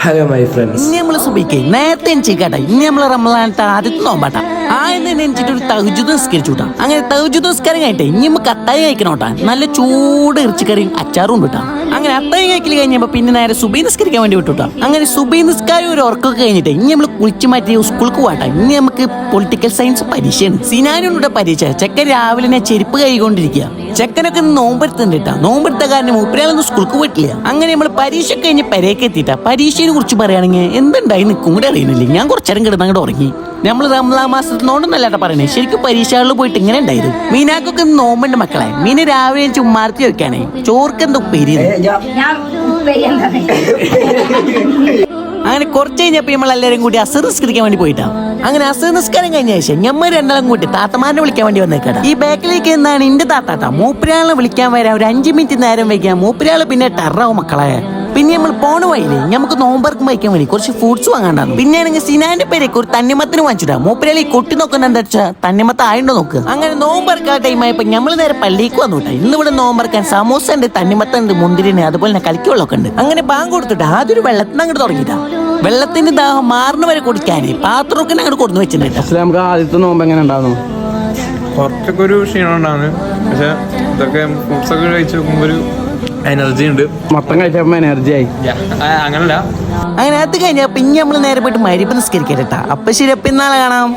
Hello my friends. ഇനി നമ്മള് സുബിക്ക് നേരത്തെ എനിച്ചേക്കാട്ടെ. ഇനി നമ്മള് റമളാനത്തെ ആദ്യത്തെ നോമ്പാട്ടാ. ആയെന്ന് എനിച്ചിട്ട് ഒരു തഹജ്ജുദ് നിസ്കരിച്ചുട്ടാ. അങ്ങനെ തഹജ്ജുദ് നിസ്കാരം കഴിഞ്ഞിട്ട് ഇനി നമുക്ക് അത്താഴം കഴിക്കണോട്ടാ. നല്ല ചൂട് ഇറച്ചിക്കറിയും അച്ചാറും ഉണ്ട് കേട്ടാ. അങ്ങനെ അത്താഴം കഴിക്കൽ കഴിഞ്ഞപ്പോ പിന്നെ നേരെ സുബൈ നിസ്കരിക്കാൻ വേണ്ടി വിട്ടുട്ടാ. അങ്ങനെ സുബൈ നിസ്കാരം ഒരു ഉറക്കൊക്കെ കഴിഞ്ഞിട്ട് ഇനി നമ്മള് കുളിച്ച് മാറ്റി സ്കൂൾക്ക് പോകട്ടെ. ഇനി നമുക്ക് പൊളിറ്റിക്കൽ സയൻസ് പരീക്ഷയാണ്. സിനാനുണ്ട് പരീക്ഷ. ചെക്കൻ രാവിലെ ചെരുപ്പ് കൈകൊണ്ടിരിക്കുക. ചെക്കനൊക്കെ നോമ്പെടുത്തിട്ടാ. നോമ്പെടുത്ത കാരണം മൂപ്പരാളൊന്നും സ്കൂൾക്ക് പോയിട്ടില്ല. അങ്ങനെ നമ്മൾ പരീക്ഷ കഴിഞ്ഞ് പെരേക്ക് എത്തിയിട്ടാ. പരീക്ഷയെ കുറിച്ച് പറയുകയാണെങ്കിൽ എന്തുണ്ടായി നിൽക്കും കൂടെ അറിയുന്നില്ല. ഞാൻ കുറച്ചേരം കിടന്ന് അങ്ങോട്ട് ഉറങ്ങി. നമ്മൾ റംസാൻ മാസത്തിനോടൊന്നല്ലാട്ടാ പറയണേ. ശരിക്കും പരീക്ഷകളിൽ പോയിട്ട് ഇങ്ങനെ ഉണ്ടായത്. മീനാക്കൊക്കെ നോമ്പുണ്ട് മക്കളെ. മീന് രാവിലെ ചുമ്മാർത്തി വെക്കാണേ. ചോർക്ക് എന്തോ പെരി. അങ്ങനെ കുറച്ച് കഴിഞ്ഞപ്പോ നമ്മളെല്ലാരും കൂടി അസർ നിസ്കരിക്കാൻ വേണ്ടി പോയിട്ടാ. അങ്ങനെ അസർ നിസ്കാരം കഴിഞ്ഞ ശേഷം ഞമ്മ രണ്ടാളും കൂട്ടി താത്തമാരെ വിളിക്കാൻ വേണ്ടി വന്നേക്കാടാ. ഈ ബാക്കിലേക്ക് എന്താണ് എന്റെ താത്താട്ടാ. മൂപ്പരാളെ വിളിക്കാൻ വരാൻ ഒരു 5 മിനിറ്റ് നേരം വയ്ക്കാം. മൂപ്പരാള് പിന്നെ ടെറാവും മക്കളെ. പിന്നെ നമ്മൾ പോണ വഴിയില്ലേ നമുക്ക് നോമ്പർക്കും വയ്ക്കാൻ വേണ്ടി കുറച്ച് ഫ്രൂട്ട്സ് വാങ്ങാണ്ടാണ്. പിന്നെ ആണെങ്കിൽ സിനാന്റെ പേരേക്ക് ഒരു തണ്ണിമത്തിന് വാങ്ങിച്ചിട്ടാ. മൂപ്പരാളി കൊട്ടി നോക്കുന്ന എന്താ വെച്ചാൽ തണ്ണിമത്ത ആയിണ്ടോ നോക്കുക. അങ്ങനെ നോമ്പറക്കാൻ ടൈമായപ്പോ നമ്മൾ നേരെ പള്ളിക്ക് വന്നുട്ടാ. ഇന്നിവിടെ നോമ്പറക്കാൻ സമോസ ഉണ്ട്, തണ്ണിമത്തുണ്ട്, മുന്തിരിന്, അതുപോലെ തന്നെ കളിക്കുവെള്ളമൊക്കെ ഉണ്ട്. അങ്ങനെ ബാങ്ക് കൊടുത്തിട്ട് ആദ്യം വെള്ളത്തിന് അങ്ങോട്ട് തുടങ്ങിട്ടാ. വെള്ളത്തിന്റെ ദാഹം മാറുന്ന വരെ കുടിക്കാനേ പാത്രമൊക്കെ അങ്ങോട്ട് കൊടുന്നു വെച്ചിട്ടുണ്ട്. നമുക്ക് ആദ്യത്തെ നോമ്പ് എങ്ങനെ ഉണ്ടാകുന്നു? കുറച്ചൊക്കെ ഒരു ക്ഷീണം ഉണ്ടാകുന്നു. പക്ഷെ ഇതൊക്കെ ഫ്രൂട്ട്സ് ഒക്കെ കഴിച്ച് നോക്കുമ്പോൾ ഒരു എനർജി ഉണ്ട്. മൊത്തം കഴിച്ചപ്പോ എനർജി ആയി. അങ്ങനല്ല. അങ്ങനെ അത് കഴിഞ്ഞാൽ പിന്നെ നമ്മൾ നേരെ പോയിട്ട് മരിപ്പ് നിസ്കരിക്കട്ടാ. അപ്പൊ ശരി, അപ്പൊ ഇന്നാളെ കാണാം.